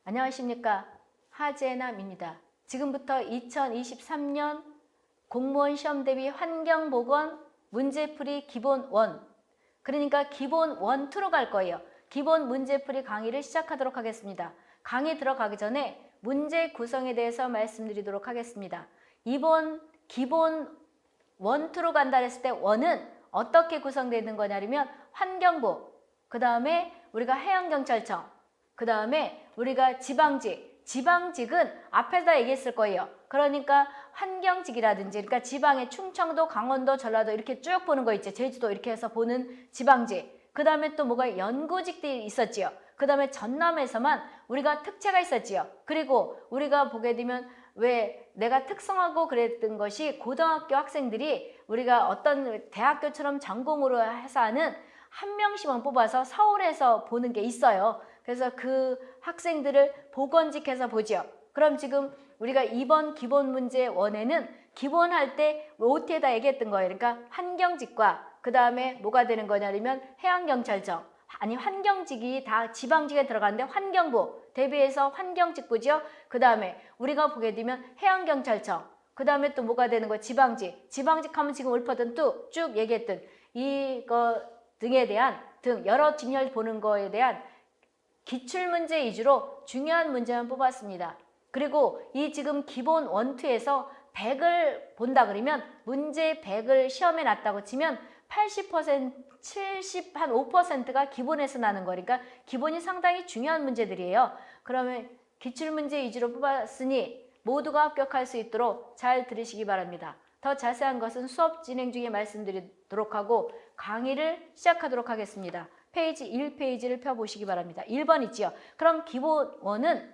안녕하십니까. 하재남입니다. 지금부터 2023년 공무원 시험 대비 환경보건 문제풀이 기본 1, 그러니까 기본 1, 2로 갈 거예요. 기본 문제풀이 강의를 시작하도록 하겠습니다. 강의 들어가기 전에 문제 구성에 대해서 말씀드리도록 하겠습니다. 이번 기본 1, 2로 간다 했을 때 1은 어떻게 구성되는 거냐면 환경부, 그 다음에 우리가 해양경찰청, 그 다음에 우리가 지방직은 앞에다 얘기했을 거예요. 그러니까 환경직이라든지, 그러니까 지방의 충청도, 강원도, 전라도 이렇게 쭉 보는 거 있죠. 제주도 이렇게 해서 보는 지방직. 그 다음에 또 뭐가 연구직들이 있었지요. 그 다음에 전남에서만 우리가 특채가 있었지요. 그리고 우리가 보게 되면 왜 내가 특성하고 그랬던 것이 고등학교 학생들이 우리가 어떤 대학교처럼 전공으로 해서 하는 한 명씩만 뽑아서 서울에서 보는 게 있어요. 그래서 그 학생들을 보건직해서 보죠. 그럼 지금 우리가 이번 기본 문제 1에는 기본할 때 OT에다 얘기했던 거예요. 그러니까 환경직과 그 다음에 뭐가 되는 거냐면 해양경찰청, 아니 환경직이 다 지방직에 들어가는데 환경부 대비해서 환경직부죠. 그 다음에 우리가 보게 되면 해양경찰청, 그 다음에 또 뭐가 되는 거야? 지방직 하면 지금 옳거든 또 쭉 얘기했던 이거 등에 대한 여러 직렬 보는 거에 대한 기출문제 위주로 중요한 문제만 뽑았습니다. 그리고 이 지금 기본 1, 2에서 100을 본다 그러면 문제 100을 시험에 놨다고 치면 80%, 70, 한 5%가 기본에서 나는 거니까 기본이 상당히 중요한 문제들이에요. 그러면 기출문제 위주로 뽑았으니 모두가 합격할 수 있도록 잘 들으시기 바랍니다. 더 자세한 것은 수업 진행 중에 말씀드리도록 하고 강의를 시작하도록 하겠습니다. 페이지 1페이지를 펴보시기 바랍니다. 1번 있지요. 그럼 기본 1은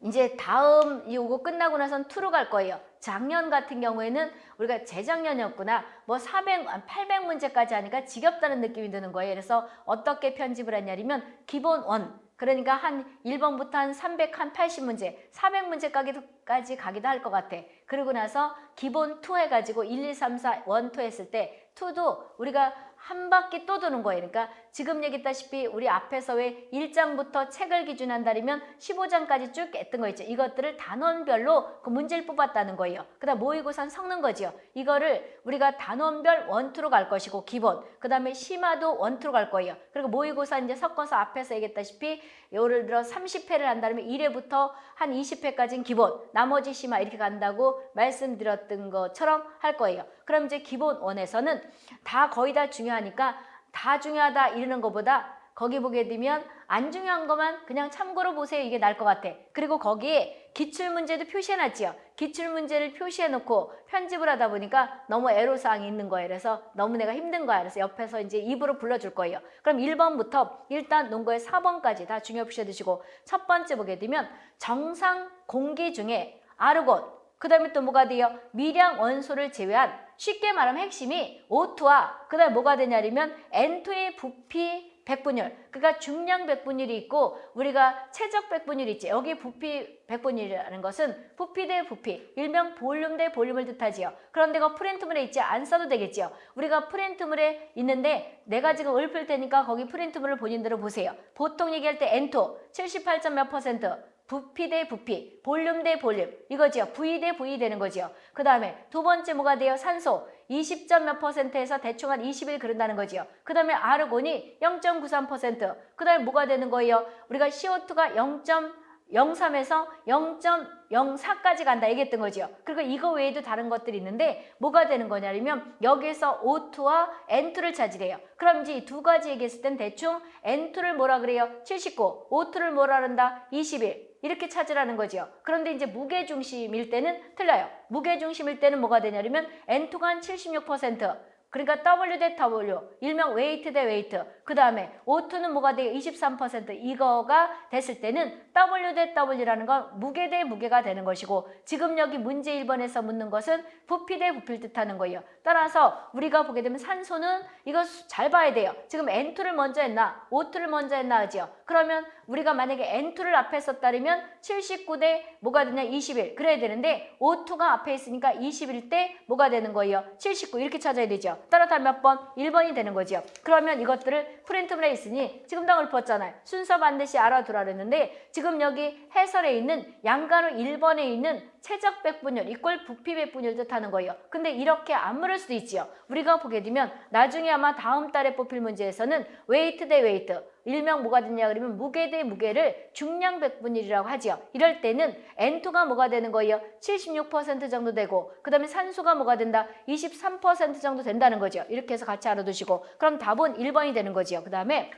이제 다음 이거 끝나고 나선 2로 갈 거예요. 작년 같은 경우에는 우리가 재작년이었구나. 뭐 800문제까지 하니까 지겹다는 느낌이 드는 거예요. 그래서 어떻게 편집을 했냐면 기본 1, 그러니까 한 1번부터 한 380문제, 400문제까지 가기도 할 것 같아. 그러고 나서 기본 2 해가지고 1, 2, 3, 4, 1, 2 했을 때 2도 우리가 한 바퀴 또 도는 거예요. 그러니까 지금 얘기했다시피 우리 앞에서 왜 1장부터 책을 기준한다면 15장까지 쭉 했던 거 있죠. 이것들을 단원별로 그 문제를 뽑았다는 거예요. 그 다음 모의고사는 섞는 거지요. 이거를 우리가 단원별 1, 2로 갈 것이고 기본, 그 다음에 심화도 1, 2로 갈 거예요. 그리고 모의고사 이제 섞어서 앞에서 얘기했다시피 예를 들어 30회를 한다면 1회부터 한 20회까지는 기본, 나머지 심화 이렇게 간다고 말씀드렸던 것처럼 할 거예요. 그럼 이제 기본 1에서는 다 거의 다 중요하니까 다 중요하다 이러는 것보다 거기 보게 되면 안 중요한 것만 그냥 참고로 보세요. 이게 나을 것 같아. 그리고 거기에 기출문제도 표시해놨지요. 기출문제를 표시해놓고 편집을 하다 보니까 너무 애로사항이 있는 거예요. 그래서 너무 내가 힘든 거야. 그래서 옆에서 이제 입으로 불러줄 거예요. 그럼 1번부터 일단 논거의 4번까지 다 중요 표시해두시고 첫 번째 보게 되면 정상 공기 중에 아르곤, 그 다음에 또 뭐가 돼요? 미량 원소를 제외한, 쉽게 말하면 핵심이 O2와 그 다음에 뭐가 되냐면 N2의 부피 백분율, 그러니까 중량 백분율이 있고 우리가 최적 백분율이 있지. 여기 부피 백분율이라는 것은 부피 대 부피, 일명 볼륨 대 볼륨을 뜻하지요. 그런데 그 프린트물에 있지 안 써도 되겠지요. 우리가 프린트물에 있는데 내가 지금 읊을 테니까 거기 프린트물을 본인대로 보세요. 보통 얘기할 때 N2 78점 몇 %, 부피 대 부피, 볼륨 대 볼륨, 이거지요. V 대 V 되는 거지요. 그 다음에 두 번째 뭐가 돼요? 산소 20점 몇 %에서 대충 한 20일 그런다는 거지요. 그 다음에 아르곤이 0.93%, 그 다음에 뭐가 되는 거예요? 우리가 CO2가 0.03에서 0.04까지 간다 얘기했던 거지요. 그리고 이거 외에도 다른 것들이 있는데 뭐가 되는 거냐면 여기에서 O2와 N2를 찾으래요. 그럼 이제 이 두 가지 얘기했을 땐 대충 N2를 뭐라 그래요? 79, O2를 뭐라 그런다? 21. 이렇게 찾으라는 거지요. 그런데 이제 무게중심일 때는 틀려요. 무게중심일 때는 뭐가 되냐면 N2가 한 76%, 그러니까 W 대 W, 일명 웨이트 대 웨이트, 그 다음에 O2는 뭐가 돼요? 23%, 이거가 됐을 때는 W 대 W라는 건 무게 대 무게가 되는 것이고 지금 여기 문제 1번에서 묻는 것은 부피 대 부피를 뜻하는 거예요. 따라서 우리가 보게 되면 산소는 이거 잘 봐야 돼요. 지금 N2를 먼저 했나 O2를 먼저 했나 하지요. 그러면 우리가 만약에 N2를 앞에 썼다면 79대 뭐가 되냐 21 그래야 되는데 O2가 앞에 있으니까 21대 뭐가 되는 거예요? 79 이렇게 찾아야 되죠. 따라서 몇 번? 1번이 되는 거죠. 그러면 이것들을 프린트물에 있으니 지금 다 읊었잖아요. 순서 반드시 알아두라 그랬는데 지금 여기 해설에 있는 양가로 1번에 있는 최적 백분율 이꼴 부피 백분율 뜻하는 거예요. 근데 이렇게 안 물을 수도 있지요. 우리가 보게 되면 나중에 아마 다음 달에 뽑힐 문제에서는 웨이트 대 웨이트 일명 뭐가 되냐 그러면 무게 대 무게를 중량 백분율이라고 하지요. 이럴 때는 N2가 뭐가 되는 거예요? 76% 정도 되고 그 다음에 산소가 뭐가 된다? 23% 정도 된다는 거죠. 이렇게 해서 같이 알아두시고 그럼 답은 1번이 되는 거지요. 그 다음에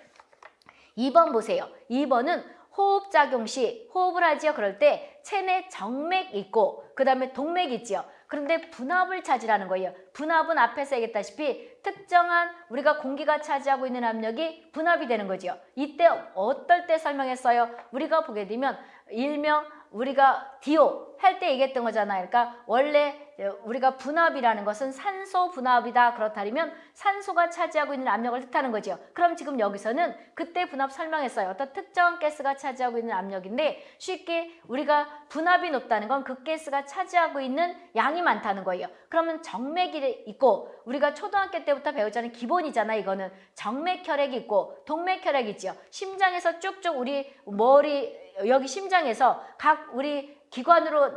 2번 보세요. 2번은 호흡작용 시 호흡을 하지요. 그럴 때 체내 정맥 있고 그 다음에 동맥 있지요. 그런데 분압을 찾으라는 거예요. 분압은 앞에서 얘기했다시피 특정한 우리가 공기가 차지하고 있는 압력이 분압이 되는 거죠. 이때 어떨 때 설명했어요? 우리가 보게 되면 일명 우리가 DO 할 때 얘기했던 거잖아요. 그러니까 원래 우리가 분압이라는 것은 산소 분압이다. 그렇다면 산소가 차지하고 있는 압력을 뜻하는 거죠. 그럼 지금 여기서는 그때 분압 설명했어요. 어떤 특정한 가스가 차지하고 있는 압력인데 쉽게 우리가 분압이 높다는 건 그 가스가 차지하고 있는 양이 많다는 거예요. 그러면 정맥이 있고 우리가 초등학교 때부터 배우자는 기본이잖아. 이거는 정맥혈액이 있고 동맥혈액이 있죠. 심장에서 쭉쭉 우리 머리 여기 심장에서 각 우리 기관으로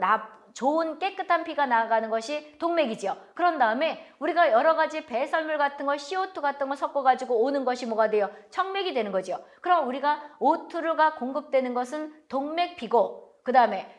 좋은 깨끗한 피가 나가는 것이 동맥이죠. 그런 다음에 우리가 여러 가지 배설물 같은 거 CO2 같은 거 섞어가지고 오는 것이 뭐가 돼요? 정맥이 되는 거죠. 그럼 우리가 O2가 공급되는 것은 동맥피고 그 다음에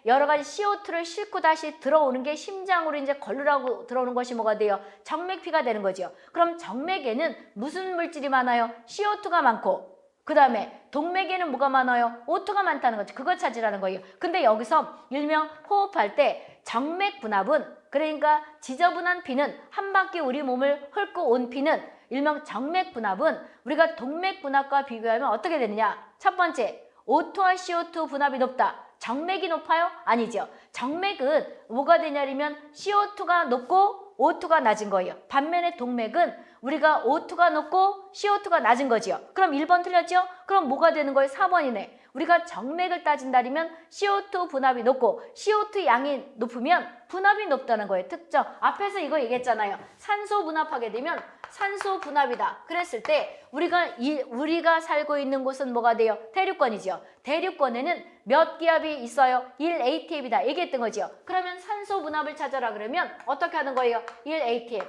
여러 가지 CO2를 싣고 다시 들어오는 게 심장으로 이제 걸르라고 들어오는 것이 뭐가 돼요? 정맥피가 되는 거죠. 그럼 정맥에는 무슨 물질이 많아요? CO2가 많고 그 다음에 동맥에는 뭐가 많아요? O2가 많다는 거죠. 그거 찾으라는 거예요. 근데 여기서 일명 호흡할 때 정맥 분압은 그러니까 지저분한 피는 한 바퀴 우리 몸을 훑고 온 피는 일명 정맥 분압은 우리가 동맥 분압과 비교하면 어떻게 되느냐? 첫 번째, O2와 CO2 분압이 높다. 정맥이 높아요? 아니죠. 정맥은 뭐가 되냐면 CO2가 높고 O2가 낮은 거예요. 반면에 동맥은 우리가 O2가 높고 CO2가 낮은 거지요. 그럼 1번 틀렸죠? 그럼 뭐가 되는 거예요? 4번이네. 우리가 정맥을 따진다면 CO2 분압이 높고 CO2 양이 높으면 분압이 높다는 거예요. 특정. 앞에서 이거 얘기했잖아요. 산소 분압하게 되면 산소 분압이다. 그랬을 때 우리가 살고 있는 곳은 뭐가 돼요? 대륙권이죠. 대륙권에는 몇 기압이 있어요? 1atm이다. 얘기했던 거죠. 그러면 산소 분압을 찾아라 그러면 어떻게 하는 거예요? 1atm.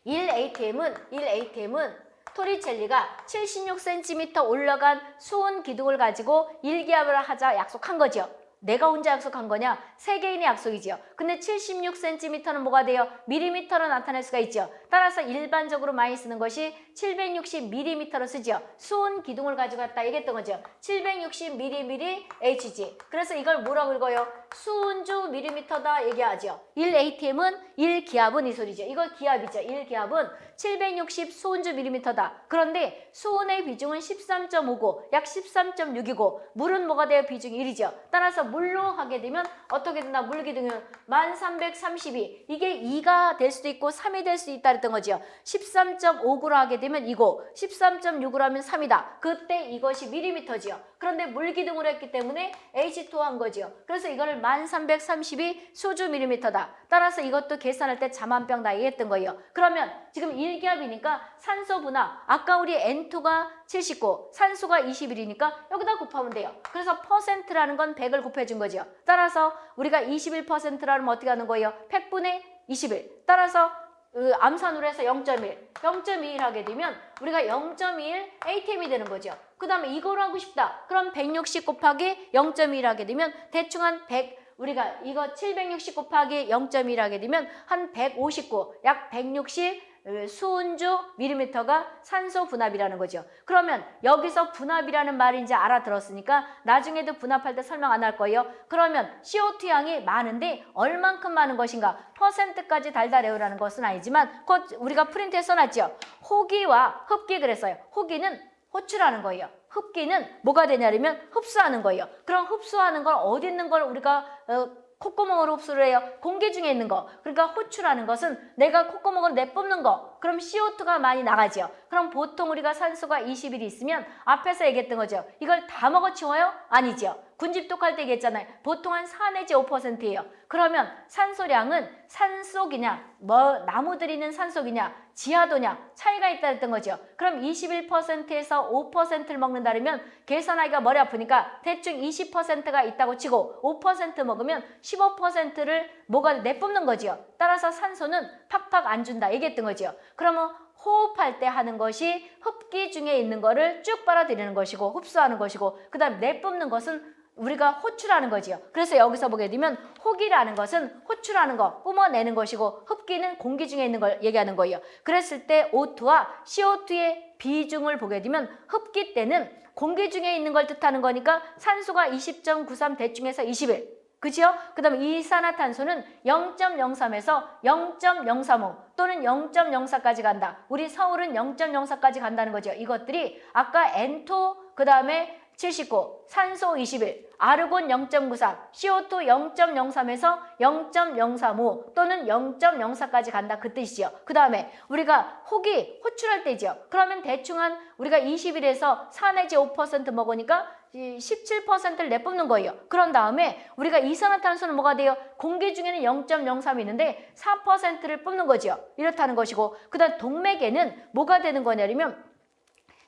1atm은 토리첼리가 76cm 올라간 수온 기둥을 가지고 1기압을 하자 약속한 거죠. 내가 혼자 약속한 거냐? 세계인의 약속이죠. 근데 76cm는 뭐가 돼요? 밀리미터로 나타낼 수가 있죠. 따라서 일반적으로 많이 쓰는 것이 760mm로 쓰죠. 수온 기둥을 가지고 왔다 얘기했던 거죠. 760mm Hg. 그래서 이걸 뭐라고 읽어요? 수온주 밀리미터다 얘기하죠. 1atm은 1기압은 이 소리죠. 이거 기압이죠. 1기압은 760 수온주 밀리미터다. 그런데 수온의 비중은 13.59, 약 13.6이고 물은 뭐가 돼요? 비중이 1이죠. 따라서 물로 하게 되면 어떻게 된다? 물 기둥은 1332. 이게 2가 될 수도 있고 3이 될 수도 있다 그랬던 거죠. 13.59로 하게 되면 2고 13.6으로 하면 3이다. 그때 이것이 밀리미터지요. 그런데 물 기둥으로 했기 때문에 H2 한 거죠. 그래서 이거를 1332 수주 밀리미터다. 따라서 이것도 계산할 때 자만병 다 얘기했던 거예요. 그러면 지금 1기압이니까 산소 분압. 아까 우리 N2가 79, 산소가 21이니까 여기다 곱하면 돼요. 그래서 퍼센트라는 건 100을 곱해준 거죠. 따라서 우리가 21%라면 어떻게 하는 거예요? 100분의 21. 따라서 암산으로 해서 0.1. 0.21 하게 되면 우리가 0.21 atm이 되는 거죠. 그 다음에 이걸 하고 싶다. 그럼 160 곱하기 0.1 하게 되면 대충 한 100, 우리가 이거 760 곱하기 0.1 하게 되면 한 159, 약 160 수온주 밀리미터가 산소 분압이라는 거죠. 그러면 여기서 분압이라는 말이 이제 알아들었으니까 나중에도 분압할 때 설명 안 할 거예요. 그러면 CO2 양이 많은데 얼만큼 많은 것인가? 퍼센트까지 달달 외우라는 것은 아니지만 우리가 프린트에 써놨죠. 호기와 흡기 그랬어요. 호기는 호출하는 거예요. 흡기는 뭐가 되냐면 흡수하는 거예요. 그럼 흡수하는 걸 어디 있는 걸 우리가 콧구멍으로 흡수를 해요. 공기 중에 있는 거. 그러니까 호출하는 것은 내가 콧구멍으로 내뿜는 거. 그럼 CO2가 많이 나가죠. 그럼 보통 우리가 산소가 20일 있으면 앞에서 얘기했던 거죠. 이걸 다 먹어치워요? 아니죠. 군집독할 때 얘기했잖아요. 보통 한 4 내지 5%예요. 그러면 산소량은 산속이냐, 나무들이 있는 산속이냐, 지하도냐 차이가 있다 했던 거죠. 그럼 21%에서 5%를 먹는다면 계산하기가 머리 아프니까 대충 20%가 있다고 치고 5% 먹으면 15%를 뭐가 내뿜는 거지요. 따라서 산소는 팍팍 안 준다 얘기했던 거지요. 그러면 호흡할 때 하는 것이 흡기 중에 있는 거를 쭉 빨아들이는 것이고 흡수하는 것이고 그 다음 내뿜는 것은 우리가 호출하는 거지요. 그래서 여기서 보게 되면 호기라는 것은 호출하는 거, 뿜어내는 것이고 흡기는 공기 중에 있는 걸 얘기하는 거예요. 그랬을 때 O2와 CO2의 비중을 보게 되면 흡기 때는 공기 중에 있는 걸 뜻하는 거니까 산소가 20.93 대충해서 21. 그죠? 그 다음에 이산화탄소는 0.03에서 0.035 또는 0.04까지 간다. 우리 서울은 0.04까지 간다는 거죠. 이것들이 아까 N2 그 다음에 79, 산소 21, 아르곤 0.93, CO2 0.03에서 0.035 또는 0.04까지 간다 그 뜻이죠. 그 다음에 우리가 호기, 호출할 때죠. 그러면 대충 한 우리가 20일에서 4 내지 5% 먹으니까 17%를 내뿜는 거예요. 그런 다음에 우리가 이산화탄소는 뭐가 돼요? 공기 중에는 0.03이 있는데 4%를 뿜는 거죠. 이렇다는 것이고 그 다음 동맥에는 뭐가 되는 거냐면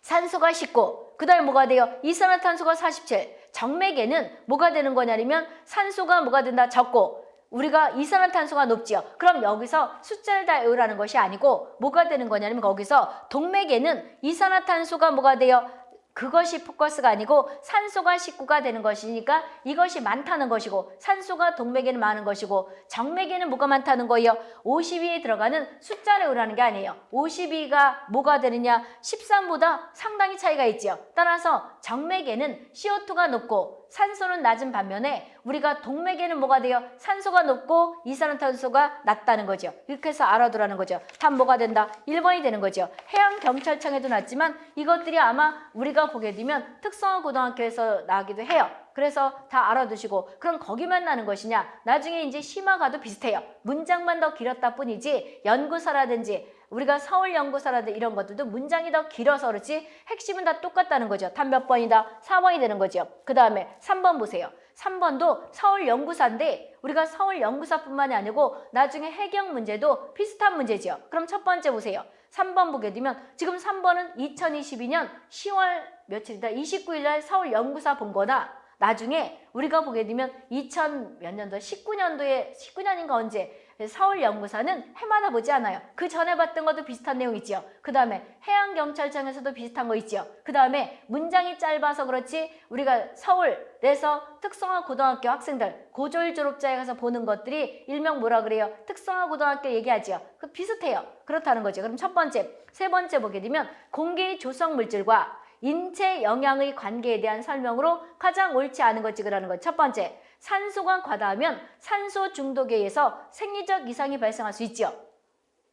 산소가 19, 그 다음에 뭐가 돼요? 이산화탄소가 47, 정맥에는 뭐가 되는 거냐면 산소가 뭐가 된다? 적고 우리가 이산화탄소가 높지요. 그럼 여기서 숫자를 다 외우라는 것이 아니고 뭐가 되는 거냐면 거기서 동맥에는 이산화탄소가 뭐가 돼요? 그것이 포커스가 아니고 산소가 19가 되는 것이니까 이것이 많다는 것이고 산소가 동맥에는 많은 것이고 정맥에는 뭐가 많다는 거예요? 52에 들어가는 숫자를 외우라는 게 아니에요. 52가 뭐가 되느냐? 13보다 상당히 차이가 있죠. 따라서 정맥에는 CO2가 높고 산소는 낮은 반면에 우리가 동맥에는 뭐가 돼요? 산소가 높고 이산화탄소가 낮다는 거죠. 이렇게 해서 알아두라는 거죠. 답 뭐가 된다? 1번이 되는 거죠. 해양경찰청에도 났지만 이것들이 아마 우리가 보게 되면 특성화고등학교에서 나기도 해요. 그래서 다 알아두시고 그럼 거기만 나는 것이냐? 나중에 이제 심화가도 비슷해요. 문장만 더 길었다 뿐이지 연구서라든지 우리가 서울연구소라든지 이런 것들도 문장이 더 길어서 그렇지 핵심은 다 똑같다는 거죠. 답 몇 번이다? 4번이 되는 거죠. 그 다음에 3번 보세요. 3번도 서울연구사인데 우리가 서울연구사뿐만이 아니고 나중에 해경 문제도 비슷한 문제죠. 그럼 첫 번째 보세요. 3번 보게 되면 지금 3번은 2022년 10월 며칠이다? 29일 날 서울연구사 본 거나 나중에 우리가 보게 되면 2000 몇 년도 19년도에 19년인가 언제 서울연구사는 해마다 보지 않아요. 그 전에 봤던 것도 비슷한 내용 있죠. 그 다음에 해양경찰청에서도 비슷한 거 있죠. 그 다음에 문장이 짧아서 그렇지 우리가 서울에서 특성화고등학교 학생들 고졸 졸업자에 가서 보는 것들이 일명 뭐라 그래요? 특성화고등학교 얘기하죠. 그 비슷해요. 그렇다는 거죠. 그럼 첫 번째, 세 번째 보게 되면 공기 조성 물질과 인체 영양의 관계에 대한 설명으로 가장 옳지 않은 것 찍으라는 것. 첫 번째, 산소가 과다하면 산소 중독에 의해서 생리적 이상이 발생할 수 있죠.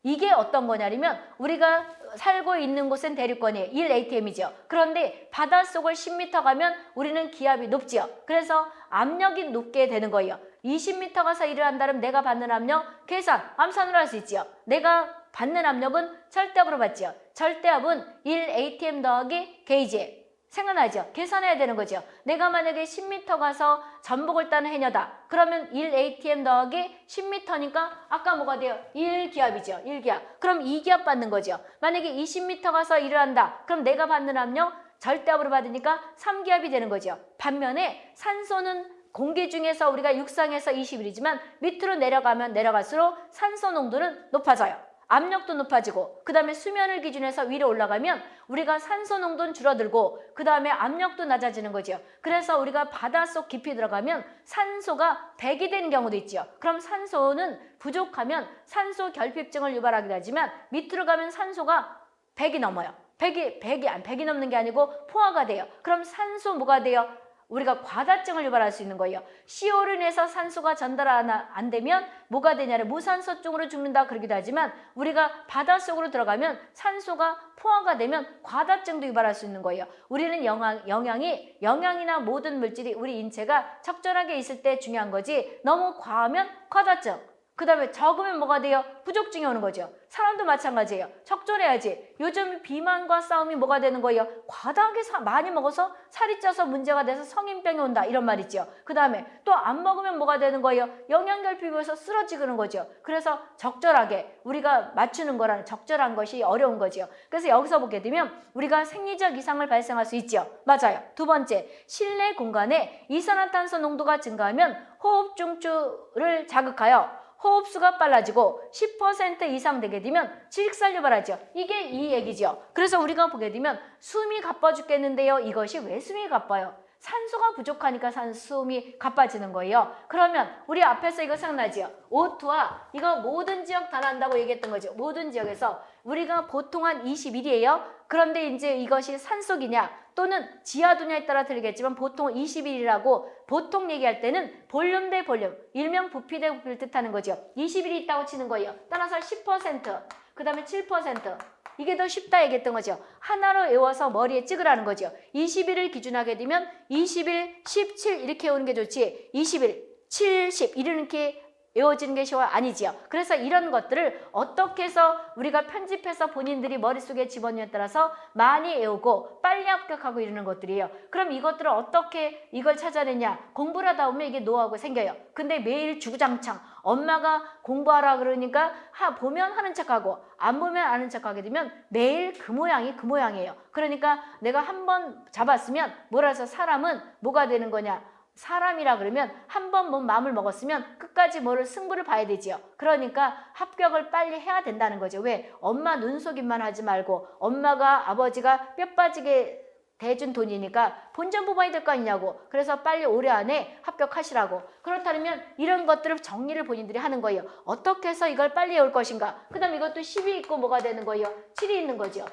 이게 어떤 거냐면 우리가 살고 있는 곳은 대륙권이에요. 1atm이죠. 그런데 바닷속을 10m 가면 우리는 기압이 높지요. 그래서 압력이 높게 되는 거예요. 20m 가서 일을 한다면 내가 받는 압력 계산, 암산으로 할 수 있지요. 내가 받는 압력은 절대압으로 받지요. 절대압은 1atm 더하기 게이지. 생각나죠? 계산해야 되는 거죠. 내가 만약에 10m 가서 전복을 따는 해녀다. 그러면 1atm 더하기 10m니까 아까 뭐가 돼요? 1기압이죠. 1기압. 그럼 2기압 받는 거죠. 만약에 20m 가서 일을 한다. 그럼 내가 받는 압력 절대압으로 받으니까 3기압이 되는 거죠. 반면에 산소는 공기 중에서 우리가 육상에서 21이지만 밑으로 내려가면 내려갈수록 산소 농도는 높아져요. 압력도 높아지고 그 다음에 수면을 기준해서 위로 올라가면 우리가 산소 농도는 줄어들고 그 다음에 압력도 낮아지는 거죠. 그래서 우리가 바닷속 깊이 들어가면 산소가 100이 되는 경우도 있죠. 그럼 산소는 부족하면 산소 결핍증을 유발하기도 하지만 밑으로 가면 산소가 100이 넘어요. 100이 넘는 게 아니고 포화가 돼요. 그럼 산소 뭐가 돼요? 우리가 과다증을 유발할 수 있는 거예요. CO로 인해서 산소가 전달 안 되면 뭐가 되냐면 무산소증으로 죽는다 그러기도 하지만 우리가 바닷속으로 들어가면 산소가 포화가 되면 과다증도 유발할 수 있는 거예요. 우리는 영양이나 모든 물질이 우리 인체가 적절하게 있을 때 중요한 거지 너무 과하면 과다증, 그 다음에 적으면 뭐가 돼요? 부족증이 오는 거죠. 사람도 마찬가지예요. 적절해야지. 요즘 비만과 싸움이 뭐가 되는 거예요? 과다하게 많이 먹어서 살이 쪄서 문제가 돼서 성인병이 온다 이런 말 있죠. 그 다음에 또 안 먹으면 뭐가 되는 거예요? 영양결핍에서 쓰러지는 거죠. 그래서 적절하게 우리가 맞추는 거라는 적절한 것이 어려운 거죠. 그래서 여기서 보게 되면 우리가 생리적 이상을 발생할 수 있죠. 맞아요. 두 번째, 실내 공간에 이산화탄소 농도가 증가하면 호흡 중추를 자극하여 호흡수가 빨라지고 10% 이상 되게 되면 질식사를 유발하죠. 이게 이 얘기죠. 그래서 우리가 보게 되면 숨이 가빠 죽겠는데요. 이것이 왜 숨이 가빠요? 산소가 부족하니까 숨이 가빠지는 거예요. 그러면 우리 앞에서 이거 생각나지요? O2와 이거 모든 지역 다 난다고 얘기했던 거죠. 모든 지역에서 우리가 보통 한 21이에요. 그런데 이제 이것이 산속이냐 또는 지하도냐에 따라 틀리겠지만 보통 21이라고 보통 얘기할 때는 볼륨 대 볼륨, 일명 부피 대 부피를 뜻하는 거죠. 21이 있다고 치는 거예요. 따라서 10%, 그 다음에 7%. 이게 더 쉽다 얘기했던 거죠. 하나로 외워서 머리에 찍으라는 거죠. 21을 기준하게 되면 21, 17 이렇게 오는 게 좋지 21, 70 이렇게 외워지는 게 쉬워 아니지요. 그래서 이런 것들을 어떻게 해서 우리가 편집해서 본인들이 머릿속에 집어넣냐에 따라서 많이 외우고 빨리 합격하고 이러는 것들이에요. 그럼 이것들을 어떻게 이걸 찾아내냐. 공부를 하다 보면 이게 노하우가 생겨요. 근데 매일 주구장창 엄마가 공부하라 그러니까 보면 하는 척하고 안 보면 아는 척하게 되면 매일 그 모양이 그 모양이에요. 그러니까 내가 한번 잡았으면 뭐라 해서 사람은 뭐가 되는 거냐. 사람이라 그러면 한 번 뭐 마음을 먹었으면 끝까지 뭐를 승부를 봐야 되지요. 그러니까 합격을 빨리 해야 된다는 거죠. 왜? 엄마 눈속임만 하지 말고 엄마가 아버지가 뼈 빠지게 대준 돈이니까 본전 뽑아야 될 거 아니냐고. 그래서 빨리 올해 안에 합격하시라고. 그렇다면 이런 것들을 정리를 본인들이 하는 거예요. 어떻게 해서 이걸 빨리 외울 것인가. 그 다음 이것도 10이 있고 뭐가 되는 거예요? 7이 있는 거죠.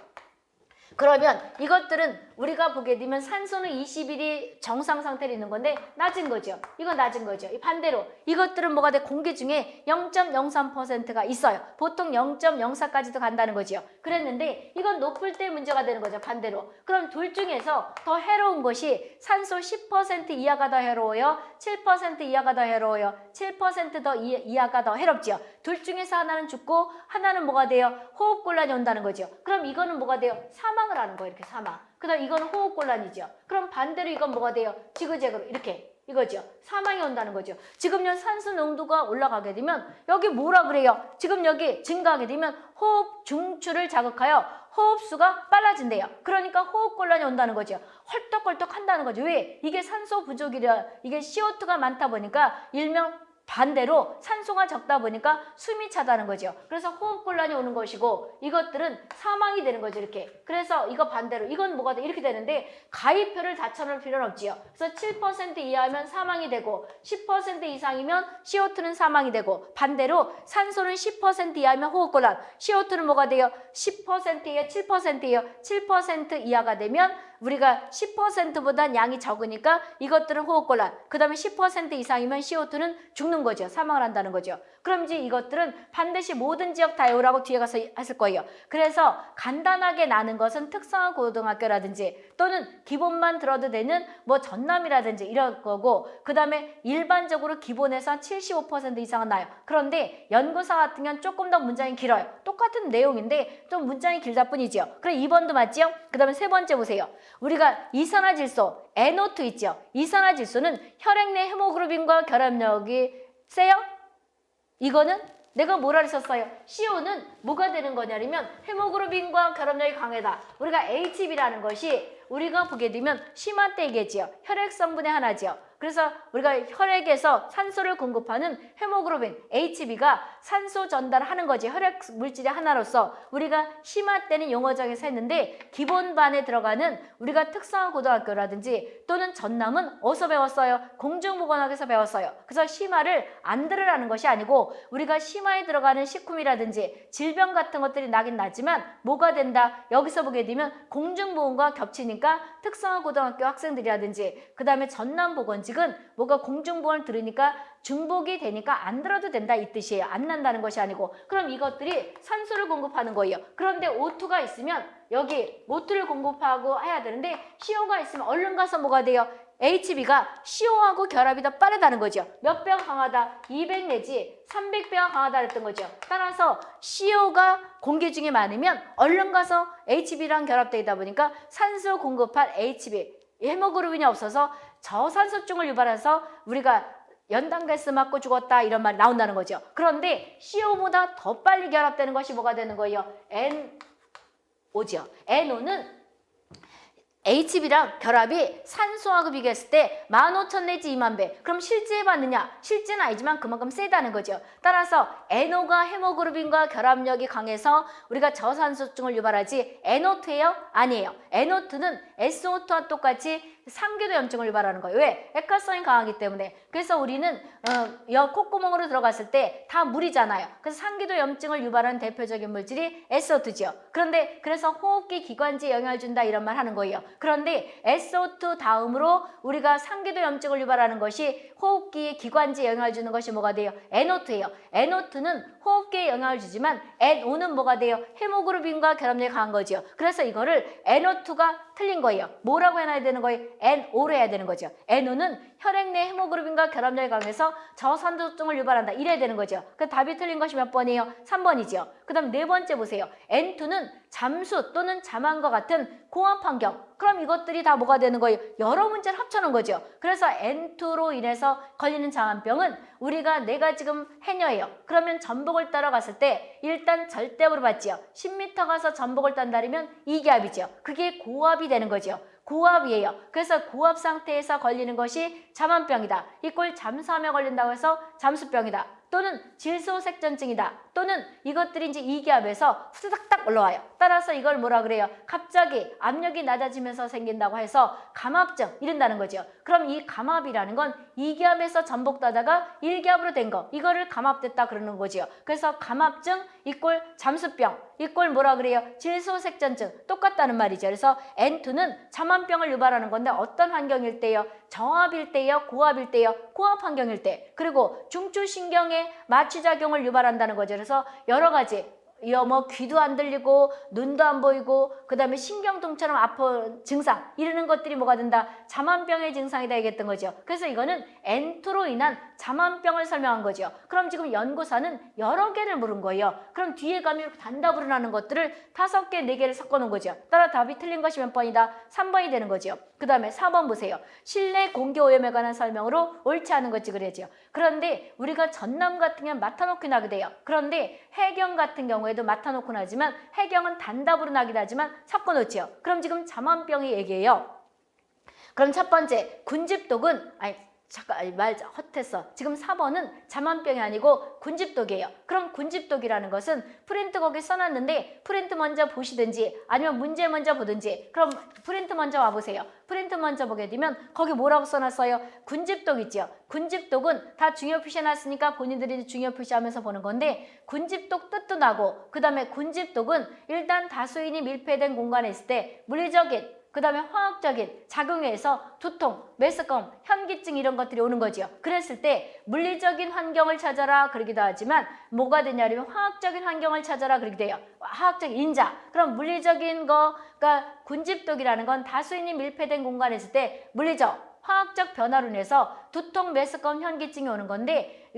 그러면 이것들은 우리가 보게 되면 산소는 21이 정상 상태로 있는 건데 낮은 거죠. 이건 낮은 거죠. 반대로 이것들은 뭐가 돼? 공기 중에 0.03%가 있어요. 보통 0.04까지도 간다는 거죠. 그랬는데 이건 높을 때 문제가 되는 거죠. 반대로. 그럼 둘 중에서 더 해로운 것이 산소 10% 이하가 더 해로워요? 7% 이하가 더 해로워요? 7% 더 이하가 더 해롭죠. 둘 중에서 하나는 죽고 하나는 뭐가 돼요? 호흡곤란이 온다는 거죠. 그럼 이거는 뭐가 돼요? 사망을 하는 거예요. 이렇게 사망. 그 다음 이거는 호흡곤란이죠. 그럼 반대로 이건 뭐가 돼요? 지그재그로 이렇게 이거죠. 사망이 온다는 거죠. 지금요 산소 농도가 올라가게 되면 여기 뭐라 그래요? 지금 여기 증가하게 되면 호흡 중추를 자극하여 호흡수가 빨라진대요. 그러니까 호흡곤란이 온다는 거죠. 헐떡헐떡 한다는 거죠. 왜? 이게 산소 부족이라 이게 CO2가 많다 보니까 일명 반대로 산소가 적다 보니까 숨이 차다는 거죠. 그래서 호흡곤란이 오는 것이고 이것들은 사망이 되는 거죠. 이렇게. 그래서 이거 반대로 이건 뭐가 돼? 이렇게 되는데 가위표를 다 쳐놓을 필요는 없지요. 그래서 7% 이하면 사망이 되고 10% 이상이면 CO2는 사망이 되고 반대로 산소는 10% 이하면 호흡곤란 CO2는 뭐가 돼요? 10%예요? 7%예요? 7% 이하가 되면 우리가 10%보다 양이 적으니까 이것들은 호흡곤란 그 다음에 10% 이상이면 CO2는 죽는 거죠. 사망을 한다는 거죠. 그럼 이제 이것들은 반드시 모든 지역 다 외우라고 뒤에 가서 하실 거예요. 그래서 간단하게 나는 것은 특성화 고등학교라든지 또는 기본만 들어도 되는 뭐 전남이라든지 이런 거고 그 다음에 일반적으로 기본에서 한 75% 이상은 나요. 그런데 연구사 같은 경우는 조금 더 문장이 길어요. 똑같은 내용인데 좀 문장이 길다 뿐이죠. 그럼 2번도 맞지요? 그 다음에 세 번째 보세요. 우리가 이산화질소 NO2 있죠. 이산화질소는 혈액 내 헤모글로빈과 결합력이 세요? 이거는 내가 뭐라 했었어요? CO는 뭐가 되는 거냐면 헤모글로빈과 결합력이 강하다. 우리가 HB라는 것이 우리가 보게 되면 심화 때 얘기했지요. 혈액 성분의 하나지요. 그래서 우리가 혈액에서 산소를 공급하는 헤모글로빈 HB가 산소 전달하는 거지. 혈액 물질의 하나로서 우리가 심화 때는 용어장에서 했는데 기본반에 들어가는 우리가 특성화 고등학교라든지 또는 전남은 어디서 배웠어요? 공중보건학에서 배웠어요. 그래서 심화를 안 들으라는 것이 아니고 우리가 심화에 들어가는 식품이라든지 질병 같은 것들이 나긴 나지만 뭐가 된다? 여기서 보게 되면 공중보건과 겹치니까 공직이니까 특성화 고등학교 학생들이라든지 그 다음에 전남보건직은 뭐가 공중보건을 들으니까 중복이 되니까 안 들어도 된다 이 뜻이에요. 안 난다는 것이 아니고. 그럼 이것들이 산소를 공급하는 거예요. 그런데 O2가 있으면 여기 O2를 공급하고 해야 되는데 CO가 있으면 얼른 가서 뭐가 돼요? HB가 CO하고 결합이 더 빠르다는 거죠. 몇 배가 강하다? 200 내지 300배가 강하다 그랬던 거죠. 따라서 CO가 공기 중에 많으면 얼른 가서 HB랑 결합되다 보니까 산소 공급할 HB, 헤모그룹빈이 없어서 저산소증을 유발해서 우리가 연탄가스 맞고 죽었다 이런 말이 나온다는 거죠. 그런데 CO보다 더 빨리 결합되는 것이 뭐가 되는 거예요? NO죠. NO는 HB랑 결합이 산소하고 비교했을 때 15,000 내지 2만 배. 그럼 실제 해봤느냐? 실제는 아니지만 그만큼 세다는 거죠. 따라서 NO가 헤모그룹빈과 결합력이 강해서 우리가 저산소증을 유발하지 NO2예요? 아니에요. NO2는 SO2와 똑같이 상기도 염증을 유발하는 거예요. 왜? 액화성이 강하기 때문에. 그래서 우리는 콧구멍으로 들어갔을 때 다 물이잖아요. 그래서 상기도 염증을 유발하는 대표적인 물질이 SO2죠. 그런데 그래서 호흡기 기관지에 영향을 준다 이런 말 하는 거예요. 그런데 SO2 다음으로 우리가 상기도 염증을 유발하는 것이 호흡기의 기관지에 영향을 주는 것이 뭐가 돼요? NO2예요. NO2는 호흡기에 영향을 주지만 NO는 뭐가 돼요? 헤모그룹빈과 결합력이 강한 거죠. 그래서 이거를 NO2가 틀린 거예요. 뭐라고 해놔야 되는 거예요? NO로 해야 되는 거죠. NO는 혈액 내 헤모그룹빈과 결합력이 강해서 저산소증을 유발한다. 이래야 되는 거죠. 그 답이 틀린 것이 몇 번이에요? 3번이죠. 그 다음 네 번째 보세요. N2는 잠수 또는 잠안과 같은 고압 환경. 그럼 이것들이 다 뭐가 되는 거예요? 여러 문제를 합쳐놓은 거죠. 그래서 N2로 인해서 걸리는 잠안병은 우리가 내가 지금 해녀예요. 그러면 전복을 따러 갔을 때 일단 절대압으로 받지요. 10m 가서 전복을 딴다면 이기압이죠. 그게 고압이 되는 거죠. 고압이에요. 그래서 고압 상태에서 걸리는 것이 잠안병이다. 이꼴 잠수하며 걸린다고 해서 잠수병이다. 또는 질소색전증이다. 또는 이것들이 이제 이기압에서 후다닥 올라와요. 따라서 이걸 뭐라 그래요? 갑자기 압력이 낮아지면서 생긴다고 해서 감압증 이른다는 거죠. 그럼 이 감압이라는 건 이기압에서 전복하다가 일기압으로 된 거. 이거를 감압됐다 그러는 거죠. 그래서 감압증 이꼴 잠수병 이꼴 뭐라 그래요? 질소색전증 똑같다는 말이죠. 그래서 N2는 잠안병을 유발하는 건데 어떤 환경일 때요? 저압일 때요? 고압일 때요? 고압 환경일 때. 그리고 중추신경의 마취작용을 유발한다는 거죠. 그래서 여러 가지 뭐 귀도 안 들리고 눈도 안 보이고 그 다음에 신경통처럼 아픈 증상 이러는 것들이 뭐가 된다? 잠안병의 증상이다 얘기했던 거죠. 그래서 이거는 N2로 인한 잠안병을 설명한 거죠. 그럼 지금 연구사는 여러 개를 물은 거예요. 그럼 뒤에 가면 단답으로 나는 것들을 5개, 4개를 섞어놓은 거죠. 따라 답이 틀린 것이 몇 번이다? 3번이 되는 거죠. 그 다음에 4번 보세요. 실내 공기 오염에 관한 설명으로 옳지 않은 것지 그래야죠. 그런데 우리가 전남 같은 경우는 맡아놓고 나게 돼요. 그런데 해경 같은 경우에도 맡아놓고 나지만 해경은 단답으로 나기도 하지만 섞어놓지요. 그럼 지금 잠안병이 얘기해요. 그럼 첫 번째 군집독은 잠깐 말 헛했어. 지금 4번은 잠안병이 아니고 군집독이에요. 그럼 군집독이라는 것은 프린트 거기 써놨는데 프린트 먼저 보시든지 아니면 문제 먼저 보든지. 그럼 프린트 먼저 와보세요. 프린트 먼저 보게 되면 거기 뭐라고 써놨어요? 군집독 있죠. 군집독은 다 중요 표시해놨으니까 본인들이 중요 표시하면서 보는 건데 군집독 뜻도 나고 그 다음에 군집독은 일단 다수인이 밀폐된 공간에 있을 때 물리적인 그 다음에 화학적인 작용에 의해서 두통, 메스꺼움, 현기증 이런 것들이 오는 거죠. 그랬을 때 물리적인 환경을 찾아라 그러기도 하지만 뭐가 되냐면 화학적인 환경을 찾아라 그러기도 해요. 화학적인 인자. 그럼 물리적인 거가 군집독이라는 건 다수인이 밀폐된 공간에 있을 때 물리적, 화학적 변화로 인해서 두통, 메스꺼움, 현기증이 오는 건데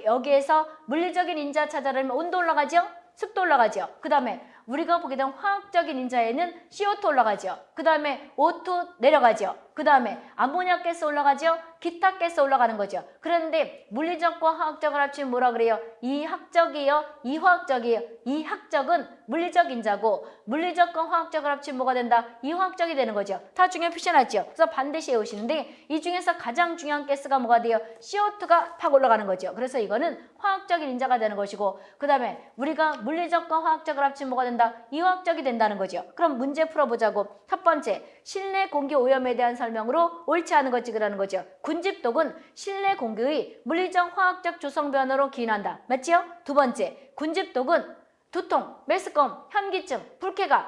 여기에서 물리적인 인자 찾아라면 온도 올라가죠? 습도 올라가죠. 그 다음에 우리가 보게 된 화학적인 인자에는 CO2 올라가죠. 그 다음에 O2 내려가죠. 그 다음에 암모니아 가스 올라가죠. 기타 가스 올라가는 거죠. 그런데 물리적과 화학적을 합치면 뭐라 그래요? 이학적이에요? 이화학적이에요? 이학적은 물리적 인자고 물리적과 화학적을 합치면 뭐가 된다? 이화학적이 되는 거죠. 다 중요 표시해놨죠. 그래서 반드시 외우시는데 이 중에서 가장 중요한 가스가 뭐가 돼요? CO2가 팍 올라가는 거죠. 그래서 이거는 화학적인 인자가 되는 것이고 그 다음에 우리가 물리적과 화학적을 합치면 뭐가 된다? 이화학적이 된다는 거죠. 그럼 문제 풀어보자고. 첫 번째, 실내 공기 오염에 대한 설명으로 옳지 않은 것 찍으라는 거죠. 군집독은 실내 공기의 물리적 화학적 조성 변화로 기인한다. 맞지요? 두 번째, 군집독은 두통, 메스꺼움, 현기증, 불쾌감,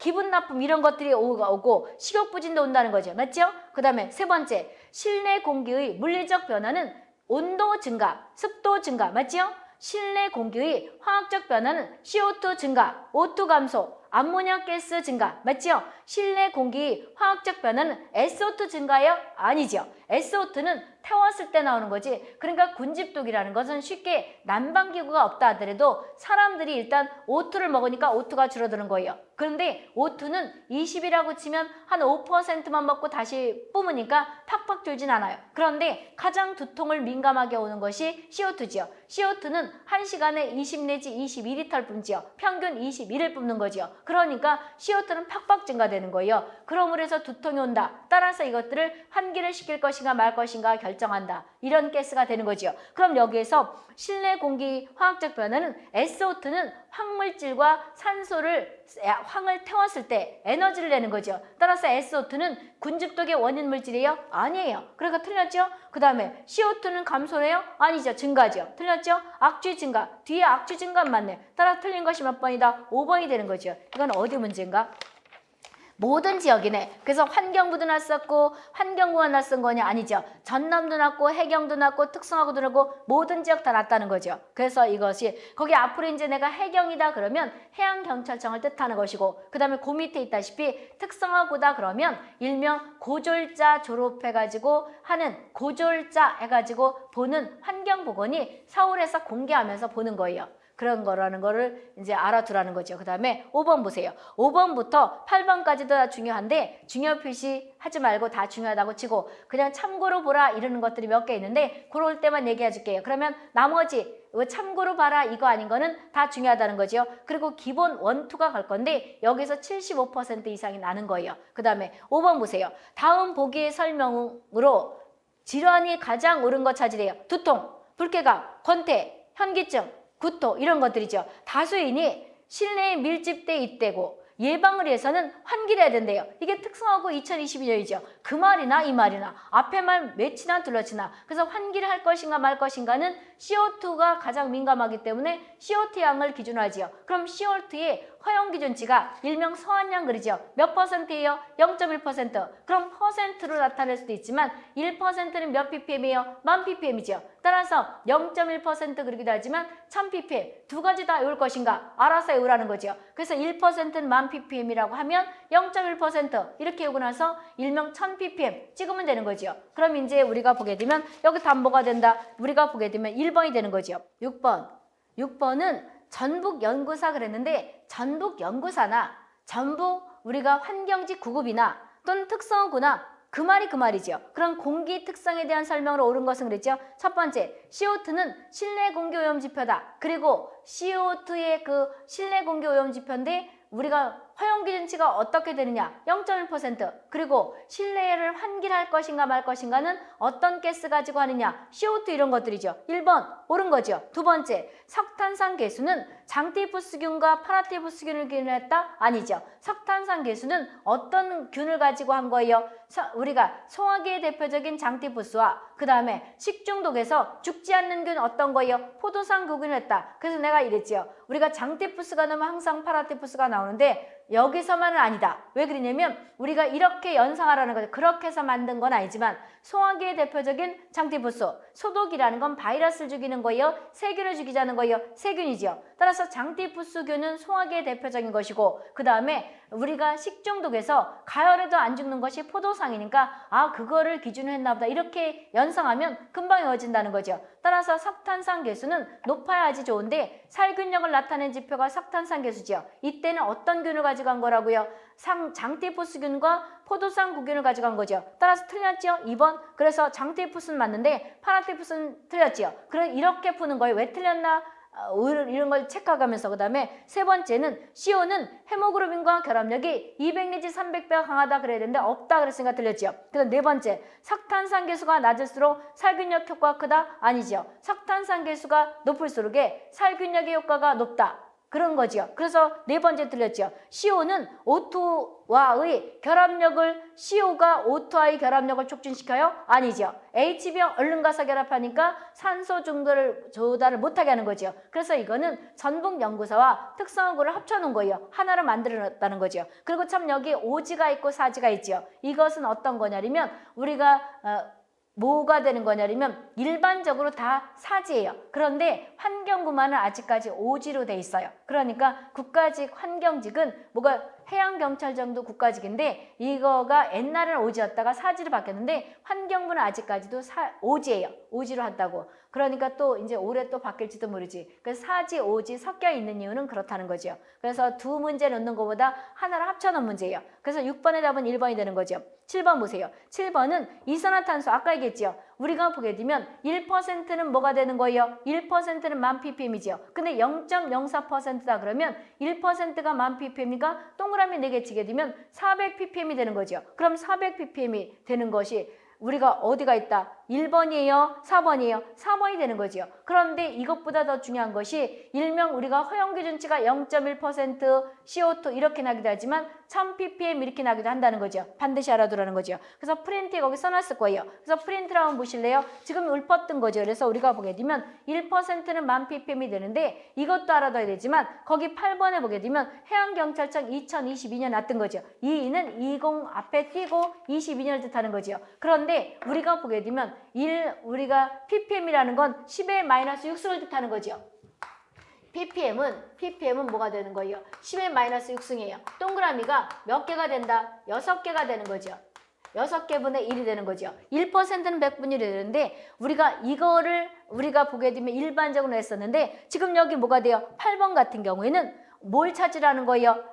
기분 나쁨 이런 것들이 오고 식욕부진도 온다는 거죠. 맞죠? 그 다음에 세 번째, 실내 공기의 물리적 변화는 온도 증가, 습도 증가. 맞죠? 실내 공기의 화학적 변화는 CO2 증가, O2 감소, 암모니아 가스 증가. 맞죠? 실내 공기의 화학적 변화는 SO2 증가요? 아니죠. SO2는 태웠을 때 나오는 거지. 그러니까 군집독이라는 것은 쉽게 난방기구가 없다 하더라도 사람들이 일단 O2를 먹으니까 O2가 줄어드는 거예요. 그런데 O2는 20이라고 치면 한 5%만 먹고 다시 뿜으니까 팍팍 줄진 않아요. 그런데 가장 두통을 민감하게 오는 것이 CO2지요. CO2는 1시간에 20 내지 22리터를 뿜지요. 평균 21을 뿜는 거지요. 그러니까 CO2는 팍팍 증가되는 거예요. 그러므로 해서 두통이 온다. 따라서 이것들을 환기를 시킬 것인가 말 것인가 결정한다. 이런 가스가 되는 거죠. 그럼 여기에서 실내 공기 화학적 변화는 SO2는 황물질과 산소를 황을 태웠을 때 에너지를 내는 거죠. 따라서 SO2는 군집독의 원인 물질이에요? 아니에요. 그러니까 틀렸죠? 그 다음에 CO2는 감소해요? 아니죠. 증가죠. 틀렸죠? 악취 증가. 뒤에 악취 증가 맞네. 따라 틀린 것이 몇 번이다? 5번이 되는 거죠. 이건 어디 문제인가? 모든 지역이네. 그래서 환경부도 낯섰고 환경부만 낯선 거냐? 아니죠. 전남도 낯고 해경도 낯고 특성화구도 낯고 모든 지역 다 낯다는 거죠. 그래서 이것이 거기 앞으로 이제 내가 해경이다 그러면 해양경찰청을 뜻하는 것이고 그 다음에 그 밑에 있다시피 특성화구다 그러면 일명 고졸자 졸업해가지고 하는 고졸자 해가지고 보는 환경보건이 서울에서 공개하면서 보는 거예요. 그런 거라는 거를 이제 알아두라는 거죠. 그 다음에 5번 보세요. 5번부터 8번까지도 다 중요한데 중요 표시하지 말고 다 중요하다고 치고 그냥 참고로 보라 이러는 것들이 몇 개 있는데 그럴 때만 얘기해 줄게요. 그러면 나머지 참고로 봐라 이거 아닌 거는 다 중요하다는 거죠. 그리고 기본 1, 2가 갈 건데 여기서 75% 이상이 나는 거예요. 그 다음에 5번 보세요. 다음 보기의 설명으로 질환이 가장 옳은 것 찾으래요. 두통, 불쾌감, 권태, 현기증, 구토 이런 것들이죠. 다수인이 실내에 밀집돼 있대고 예방을 위해서는 환기를 해야 된대요. 이게 특성하고 2022년이죠. 그 말이나 이 말이나 앞에 말 맺히나 둘러치나 그래서 환기를 할 것인가 말 것인가는 CO2가 가장 민감하기 때문에 CO2 양을 기준으로 하지요. 그럼 CO2의 허용 기준치가 일명 서한량 그리죠. 몇 퍼센트예요? 0.1%. 그럼 퍼센트로 나타낼 수도 있지만 1%는 몇 ppm이에요? 1000ppm이죠. 따라서 0.1% 그리기도 하지만 1000ppm 두 가지 다 외울 것인가? 알아서 외우라는 거죠. 그래서 1%는 1000ppm이라고 하면 0.1% 이렇게 외우고 나서 일명 1000ppm 찍으면 되는 거죠. 그럼 이제 우리가 보게 되면 여기 담보가 된다. 우리가 보게 되면 1번이 되는 거죠. 6번은 전북연구사 그랬는데 전북연구사나 전북 우리가 환경지 구급이나 또는 특성구나 그 말이 그 말이죠. 그럼 공기 특성에 대한 설명으로 옳은 것은 그랬죠. 첫 번째, CO2는 실내 공기 오염 지표다. 그리고 CO2의 그 실내 공기 오염 지표인데 우리가 허용 기준치가 어떻게 되느냐? 0.1%. 그리고 실내를 환기를 할 것인가 말 것인가는 어떤 가스 가지고 하느냐? CO2 이런 것들이죠. 1번 옳은 거죠. 두 번째, 석탄산 개수는 장티푸스균과 파라티푸스균을 기준했다? 아니죠. 석탄산 개수는 어떤 균을 가지고 한 거예요? 우리가 소화기의 대표적인 장티푸스와 그 다음에 식중독에서 죽지 않는 균 어떤 거예요? 포도산 구균을 했다. 그래서 내가 이랬지요. 우리가 장티푸스가 나오면 항상 파라티푸스가 나오는데 여기서만은 아니다. 왜 그러냐면 우리가 이렇게 연상하라는 거죠. 그렇게 해서 만든 건 아니지만 소화기의 대표적인 장티푸스, 소독이라는 건 바이러스를 죽이는 거예요? 세균을 죽이자는 거예요? 세균이지요. 따라서 장티푸스균은 소화기의 대표적인 것이고 그 다음에 우리가 식중독에서 가열해도 안 죽는 것이 포도상이니까 아 그거를 기준으로 했나 보다 이렇게 연상하면 금방 외워진다는 거죠. 따라서 석탄산 개수는 높아야지 좋은데 살균력을 나타낸 지표가 석탄산 개수죠. 이때는 어떤 균을 가지고 한 거라고요? 장티푸스균과 포도산 구균을 가지고 한 거죠. 따라서 틀렸죠? 2번. 그래서 장티푸스는 맞는데 파라티푸스는 틀렸죠. 그럼 이렇게 푸는 거예요. 왜 틀렸나? 이런 걸 체크하면서 그 다음에 세 번째는 CO는 헤모글로빈과 결합력이 200 내지 300배가 강하다 그래야 되는데 없다 그랬으니까 틀렸죠. 그 다음 네 번째, 석탄산 개수가 낮을수록 살균력 효과가 크다? 아니죠. 석탄산 개수가 높을수록 살균력의 효과가 높다. 그런 거지요. 그래서 네 번째 틀렸죠. CO는 O2와의 결합력을 CO가 O2와의 결합력을 촉진시켜요? 아니죠. HB와 얼른 가서 결합하니까 산소 조달을 못하게 하는 거죠. 그래서 이거는 전북 연구소와 특성화고를 합쳐놓은 거예요. 하나를 만들어놨다는 거죠. 그리고 참 여기 오지가 있고 사지가 있죠. 이것은 어떤 거냐면 우리가 뭐가 되는 거냐면 일반적으로 다 사지예요. 그런데 환경구만은 아직까지 오지로 돼 있어요. 그러니까 국가직 환경직은 뭐가 해양경찰청도 국가직인데 이거가 옛날에는 오지였다가 사지로 바뀌었는데 환경부는 아직까지도 오지예요. 오지로 한다고. 그러니까 또 이제 올해 또 바뀔지도 모르지. 그래서 사지, 오지 섞여 있는 이유는 그렇다는 거죠. 그래서 두 문제 넣는 것보다 하나를 합쳐놓은 문제예요. 그래서 6번의 답은 1번이 되는 거죠. 7번 보세요. 7번은 이산화탄소 아까 얘기했죠. 우리가 보게 되면 1%는 뭐가 되는 거예요? 1%는 1000ppm이죠. 근데 0.04%다 그러면 1%가 1000ppm이니까 동그라미 4개 치게 되면 400ppm이 되는 거죠. 그럼 400ppm이 되는 것이 우리가 어디가 있다? 1번이에요? 4번이에요? 4번이 되는 거죠. 그런데 이것보다 더 중요한 것이 일명 우리가 허용기준치가 0.1% CO2 이렇게 나기도 하지만 1000ppm 이렇게 나기도 한다는 거죠. 반드시 알아두라는 거죠. 그래서 프린트에 거기 써놨을 거예요. 그래서 프린트를 한번 보실래요? 지금 읊었던 거죠. 그래서 우리가 보게 되면 1%는 1000ppm이 되는데 이것도 알아둬야 되지만 거기 8번에 보게 되면 해양경찰청 2022년 났던 거죠. 이 2는 20 앞에 띄고 22년을 뜻하는 거죠. 그런데 우리가 보게 되면 우리가 ppm이라는 건 10의 마이너스 6승을 뜻하는 거죠. ppm은 뭐가 되는 거예요? 10의 마이너스 6승이에요. 동그라미가 몇 개가 된다? 6개가 되는 거죠. 6개분의 1이 되는 거죠. 1%는 100분의 1이 되는데 우리가 이거를 우리가 보게 되면 일반적으로 했었는데 지금 여기 뭐가 돼요? 8번 같은 경우에는 뭘 찾으라는 거예요?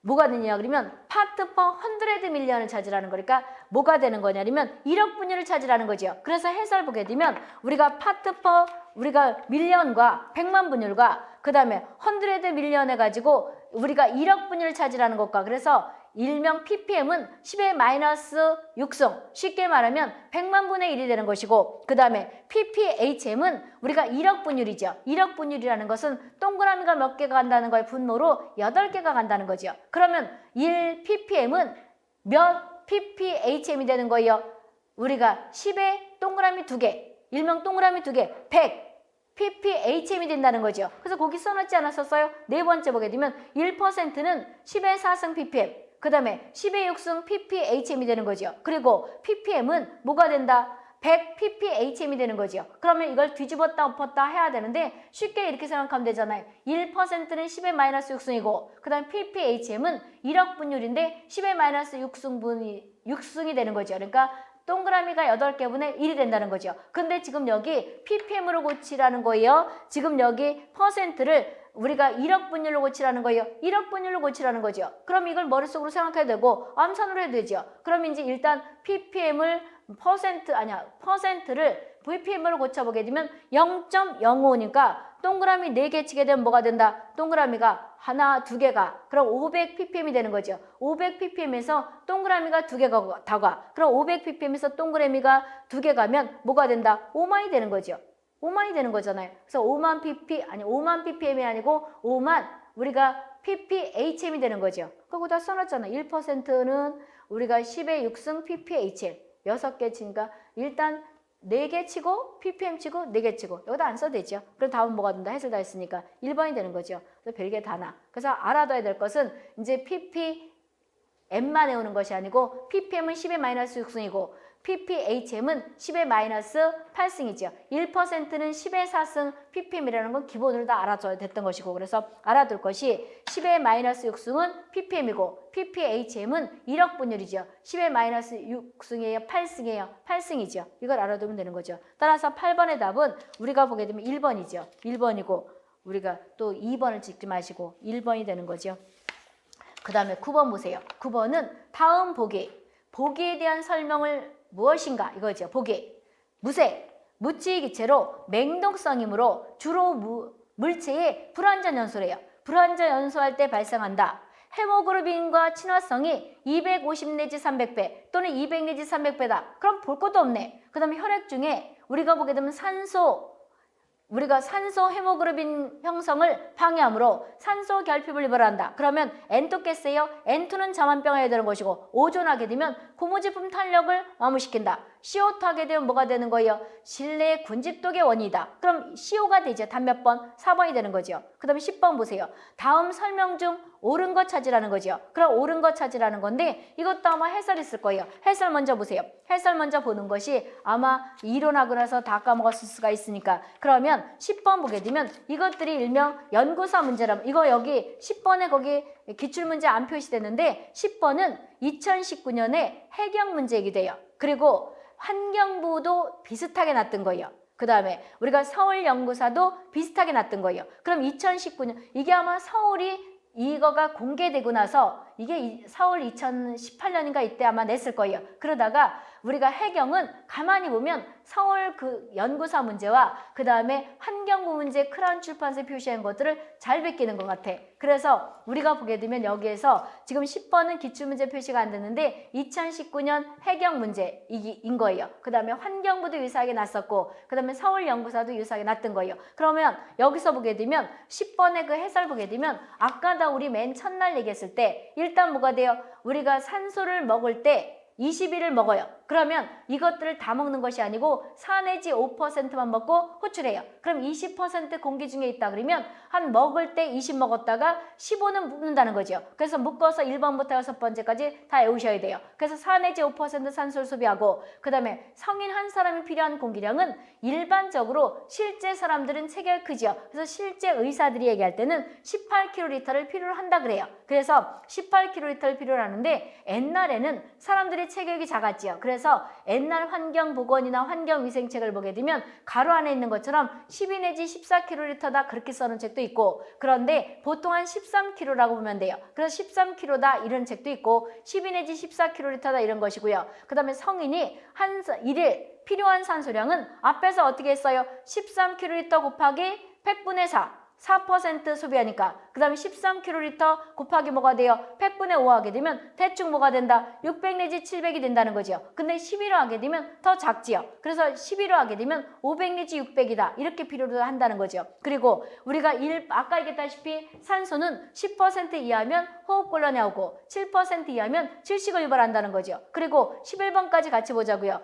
뭐가 되냐 그러면 파트 퍼 100 밀리언을 찾으라는 거니까 뭐가 되는 거냐면 1억 분율을 찾으라는 거죠. 그래서 해설 보게 되면 우리가 파트 퍼 우리가 밀리언과 100만 분율과 그 다음에 100 밀리언 해가지고 우리가 1억 분율을 찾으라는 것과 그래서 일명 ppm은 10의 마이너스 6승 쉽게 말하면 100만 분의 1이 되는 것이고 그 다음에 ppHm은 우리가 1억 분율이죠. 1억 분율이라는 것은 동그라미가 몇 개가 간다는 거에 분모로 8개가 간다는 거죠. 그러면 1 ppm은 몇 ppHm이 되는 거예요? 우리가 10의 동그라미 2개 일명 동그라미 2개 100 ppHm이 된다는 거죠. 그래서 거기 써놓지 않았었어요? 네 번째 보게 되면 1%는 10의 4승 ppm 그 다음에 10의 6승 ppHm이 되는 거죠. 그리고 ppm은 뭐가 된다? 100 ppHm이 되는 거죠. 그러면 이걸 뒤집었다 엎었다 해야 되는데 쉽게 이렇게 생각하면 되잖아요. 1%는 10의 마이너스 6승이고 그 다음 ppHm은 1억 분율인데 10의 마이너스 6승이 되는 거죠. 그러니까 동그라미가 8개분의 1이 된다는 거죠. 근데 지금 여기 ppm으로 고치라는 거예요. 지금 여기 퍼센트를 우리가 1억 분율로 고치라는 거예요. 1억 분율로 고치라는 거죠. 그럼 이걸 머릿속으로 생각해야 되고 암산으로 해도 되죠. 그럼 이제 일단 ppm을 퍼센트를 vpm으로 고쳐보게 되면 0.05니까 동그라미 4개 치게 되면 뭐가 된다? 동그라미가 하나, 2개가 그럼 500ppm이 되는 거죠. 500ppm에서 동그라미가 2개가 다 가. 그럼 500ppm에서 동그라미가 2개 가면 뭐가 된다? 5만이 되는 거죠. 5만이 되는 거잖아요. 그래서 5만 ppm이 아니고 5만 우리가 ppHm이 되는 거죠. 거기다 써놨잖아. 1%는 우리가 10의 6승 ppHm 6개 치니까 일단 4개 치고 ppm 치고 4개 치고 여기다 안 써도 되죠. 그럼 다음은 뭐가 된다? 해설 다 했으니까 1번이 되는 거죠. 그래서 별게 다 나. 그래서 알아둬야 될 것은 이제 ppm만 외우는 것이 아니고 ppm은 10의 마이너스 6승이고 ppHm은 10의 마이너스 8승이죠. 1%는 10의 4승 ppm이라는 건 기본으로 다 알아둬야 됐던 것이고 그래서 알아둘 것이 10의 마이너스 6승은 ppm이고 ppHm은 1억 분율이죠. 10의 마이너스 6승이에요? 8승이에요? 8승이죠. 이걸 알아두면 되는 거죠. 따라서 8번의 답은 우리가 보게 되면 1번이죠. 1번이고 우리가 또 2번을 찍지 마시고 1번이 되는 거죠. 그 다음에 9번 보세요. 9번은 다음 보기에 대한 설명을 무엇인가 이거죠. 보기. 무색, 무취 기체로 맹독성이므로 주로 물체의 불완전 연소래요. 불완전 연소할 때 발생한다. 헤모글로빈과 친화성이 250 내지 300배 또는 200 내지 300배다. 그럼 볼 것도 없네. 그 다음에 혈액 중에 우리가 보게 되면 산소 우리가 산소 헤모글로빈 형성을 방해하므로 산소 결핍을 유발한다. 그러면 N2가스예요. N2는 자만병해야 되는 것이고 오존하게 되면 고무제품 탄력을 마모시킨다. CO2 하게 되면 뭐가 되는 거예요? 실내 군집독의 원인이다. 그럼 CO가 되죠. 답 몇 번? 4번이 되는 거죠. 그 다음에 10번 보세요. 다음 설명 중 옳은 것 찾으라는 거죠. 그럼 옳은 것 찾으라는 건데 이것도 아마 해설 있을 거예요. 해설 먼저 보세요. 해설 먼저 보는 것이 아마 이론하고 나서 다 까먹었을 수가 있으니까. 그러면 10번 보게 되면 이것들이 일명 연구사 문제라면 이거 여기 10번에 거기 기출문제 안 표시되는데 10번은 2019년에 해경 문제이기도 해요. 그리고 환경부도 비슷하게 났던 거예요. 그 다음에 우리가 서울연구사도 비슷하게 났던 거예요. 그럼 2019년 이게 아마 서울이 이거가 공개되고 나서 이게 서울 2018년인가 이때 아마 냈을 거예요. 그러다가 우리가 해경은 가만히 보면 서울 그 연구사 문제와 그 다음에 환경부 문제 크라운 출판사에 표시한 것들을 잘 베끼는 것 같아. 그래서 우리가 보게 되면 여기에서 지금 10번은 기출문제 표시가 안 됐는데 2019년 해경 문제인 거예요. 그 다음에 환경부도 유사하게 났었고 그 다음에 서울 연구사도 유사하게 났던 거예요. 그러면 여기서 보게 되면 10번의 그 해설 보게 되면 아까 다 우리 맨 첫날 얘기했을 때 일단 뭐가 돼요? 우리가 산소를 먹을 때 20일을 먹어요. 그러면 이것들을 다 먹는 것이 아니고 4 내지 5%만 먹고 호출해요. 그럼 20% 공기 중에 있다 그러면 한 먹을 때 20 먹었다가 15는 묵는다는 거죠. 그래서 묶어서 1번부터 6번째까지 다 외우셔야 돼요. 그래서 4 내지 5% 산소를 소비하고 그 다음에 성인 한 사람이 필요한 공기량은 일반적으로 실제 사람들은 체격이 크죠. 그래서 실제 의사들이 얘기할 때는 18kL를 필요로 한다 그래요. 그래서 18kL를 필요로 하는데 옛날에는 사람들이 체격이 작았지요. 그래서 옛날 환경보건이나 환경위생책을 보게 되면 가로 안에 있는 것처럼 12 내지 14kL다 그렇게 써놓은 책도 있고 그런데 보통 한 13kg라고 보면 돼요. 그래서 13kg다 이런 책도 있고 12 내지 14kL다 이런 것이고요. 그 다음에 성인이 한 일일 필요한 산소량은 앞에서 어떻게 했어요? 13kL 곱하기 100분의 4% 소비하니까 그 다음에 13kL 곱하기 뭐가 돼요? 100분의 5 하게 되면 대충 뭐가 된다? 600 내지 700이 된다는 거죠. 근데 11호 하게 되면 더 작지요. 그래서 11호 하게 되면 500 내지 600이다. 이렇게 필요로 한다는 거죠. 그리고 우리가 아까 얘기했다시피 산소는 10% 이하면 호흡곤란이 오고 7% 이하면 질식을 유발한다는 거죠. 그리고 11번까지 같이 보자고요.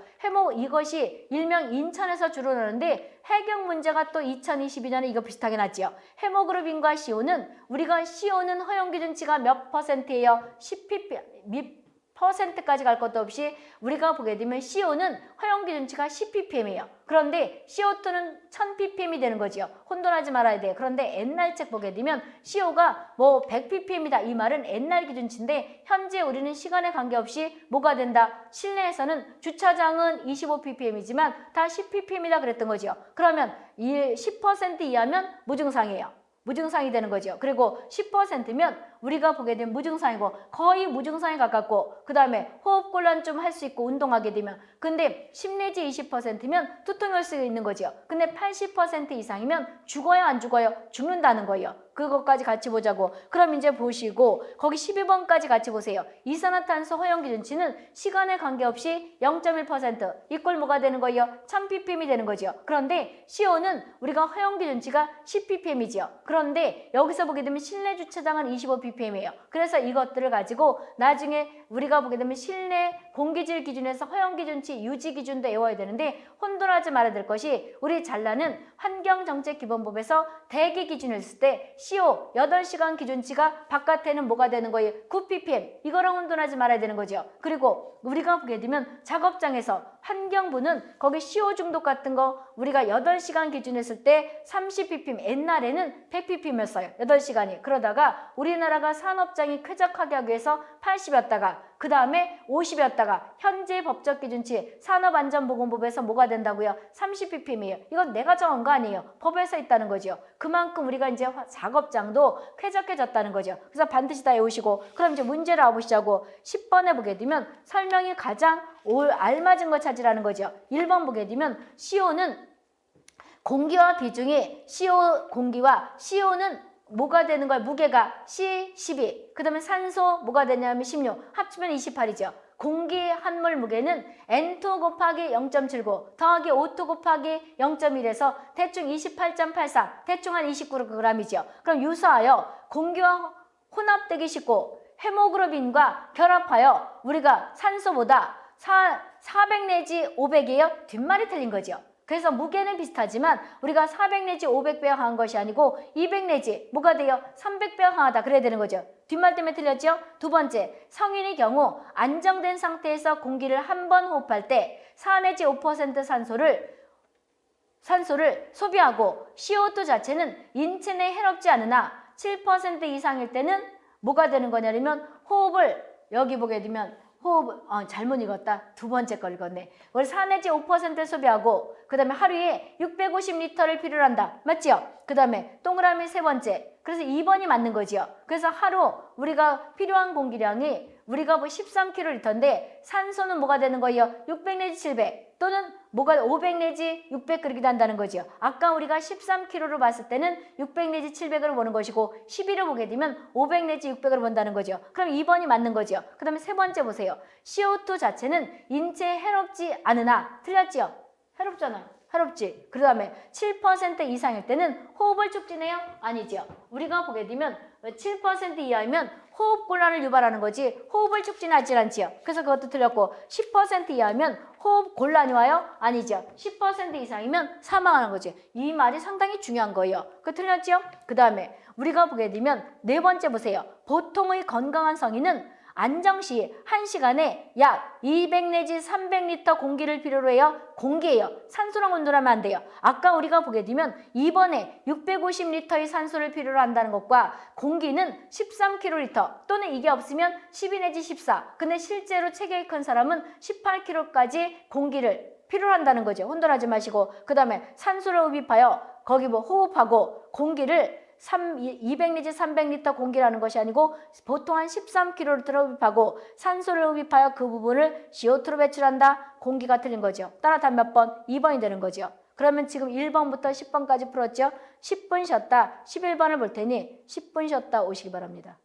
이것이 일명 인천에서 주로 나는데 해경 문제가 또 2022년에 이거 비슷하게 났지요. 헤모글로빈과 CO는 우리가 CO는 허용 기준치가 몇 %예요? 10ppm %까지 갈 것도 없이 우리가 보게 되면 CO는 허용 기준치가 10ppm이에요. 그런데 CO2는 1000ppm이 되는 거죠. 혼돈하지 말아야 돼요. 그런데 옛날 책 보게 되면 CO가 뭐 100ppm이다. 이 말은 옛날 기준치인데 현재 우리는 시간에 관계없이 뭐가 된다? 실내에서는 주차장은 25ppm이지만 다 10ppm이다 그랬던 거죠. 그러면 10% 이하면 무증상이에요. 무증상이 되는 거죠. 그리고 10%면 우리가 보게 되면 무증상이고 거의 무증상에 가깝고 그 다음에 호흡곤란 좀 할 수 있고 운동하게 되면 근데 10 내지 20%면 두통이 올 수 있는 거죠. 근데 80% 이상이면 죽어요 안 죽어요? 죽는다는 거예요. 그것까지 같이 보자고. 그럼 이제 보시고 거기 12번까지 같이 보세요. 이산화탄소 허용 기준치는 시간에 관계없이 0.1% 이꼴 뭐가 되는 거예요? 1000ppm이 되는 거죠. 그런데 CO는 우리가 허용 기준치가 10ppm이죠. 그런데 여기서 보게 되면 실내 주차장은 25ppm이에요. 그래서 이것들을 가지고 나중에 우리가 보게 되면 실내 공기질 기준에서 허용 기준치 유지 기준도 외워야 되는데 혼돈하지 말아야 될 것이 우리 잘나는 환경정책기본법에서 대기 기준을 했을 때 CO 8시간 기준치가 바깥에는 뭐가 되는 거예요? 9ppm. 이거랑 혼돈하지 말아야 되는 거죠. 그리고 우리가 보게 되면 작업장에서 환경부는 거기 CO 중독 같은 거 우리가 8시간 기준했을 때 30ppm, 옛날에는 100ppm이었어요. 8시간이. 그러다가 우리나라가 산업장이 쾌적하게 하기 위해서 80이었다가 그 다음에 50이었다가 현재 법적 기준치 산업안전보건법에서 뭐가 된다고요? 30ppm이에요. 이건 내가 정한 거 아니에요. 법에서 있다는 거죠. 그만큼 우리가 이제 작업장도 쾌적해졌다는 거죠. 그래서 반드시 다 외우시고 그럼 이제 문제를 알아보시자고 10번에 보게 되면 설명이 가장 알맞은 거 찾으라는 거죠. 1번 보게 되면 CO는 공기와 비중이 공기와 CO는 뭐가 되는 거야? 무게가 C12. 그 다음에 산소 뭐가 되냐면 16. 합치면 28이죠. 공기 한몰 무게는 N2 곱하기 0.79 더하기 O2 곱하기 0.1에서 대충 28.84, 대충 한 29g이죠. 그럼 유사하여 공기와 혼합되기 쉽고 헤모글로빈과 결합하여 우리가 산소보다 400 내지 500이에요. 뒷말이 틀린 거죠. 그래서 무게는 비슷하지만 우리가 400 내지 500배 강한 것이 아니고 200 내지 뭐가 돼요? 300배 강하다 그래야 되는 거죠. 뒷말 때문에 틀렸죠? 두 번째, 성인의 경우 안정된 상태에서 공기를 한 번 호흡할 때 4 내지 5% 산소를 소비하고 CO2 자체는 인체 내에 해롭지 않으나 7% 이상일 때는 뭐가 되는 거냐면 호흡을 여기 보게 되면 잘못 읽었다. 두 번째 걸 읽었네. 월 4 내지 5% 소비하고 그 다음에 하루에 650리터를 필요로 한다. 맞죠? 그 다음에 동그라미 세 번째. 그래서 2번이 맞는 거지요. 그래서 하루 우리가 필요한 공기량이 우리가 뭐 13kg인데 산소는 뭐가 되는 거예요? 600 내지 700 또는 뭐가 500 내지 600 그렇게 된다는 거죠. 아까 우리가 13kg로 봤을 때는 600 내지 700으로 보는 것이고 12로 보게 되면 500 내지 600으로 본다는 거죠. 그럼 2번이 맞는 거죠. 그 다음에 세 번째 보세요. CO2 자체는 인체에 해롭지 않으나 틀렸죠? 해롭잖아요. 해롭지. 그 다음에 7% 이상일 때는 호흡을 촉진해요? 아니죠. 우리가 보게 되면 7% 이하이면 호흡곤란을 유발하는 거지 호흡을 촉진하지 않지요. 그래서 그것도 틀렸고 10% 이하면 호흡곤란이 와요? 아니죠. 10% 이상이면 사망하는 거지. 이 말이 상당히 중요한 거예요. 그거 틀렸죠? 그 다음에 우리가 보게 되면 네 번째 보세요. 보통의 건강한 성인은 안정시 1시간에 약 200 내지 300리터 공기를 필요로 해요. 공기예요. 산소랑 온도라면 안 돼요. 아까 우리가 보게 되면 2번에 650리터의 산소를 필요로 한다는 것과 공기는 13kg 또는 이게 없으면 12 내지 14. 근데 실제로 체격이 큰 사람은 18kg까지 공기를 필요로 한다는 거죠. 혼돈하지 마시고 그 다음에 산소를 흡입하여 거기 뭐 호흡하고 공기를 200 내지 300리터 공기라는 것이 아니고 보통 한 13kg를 흡입하고 산소를 흡입하여 그 부분을 CO2로 배출한다. 공기가 틀린 거죠. 따라 답 몇 번? 2번이 되는 거죠. 그러면 지금 1번부터 10번까지 풀었죠. 10분 쉬었다 11번을 볼 테니 10분 쉬었다 오시기 바랍니다.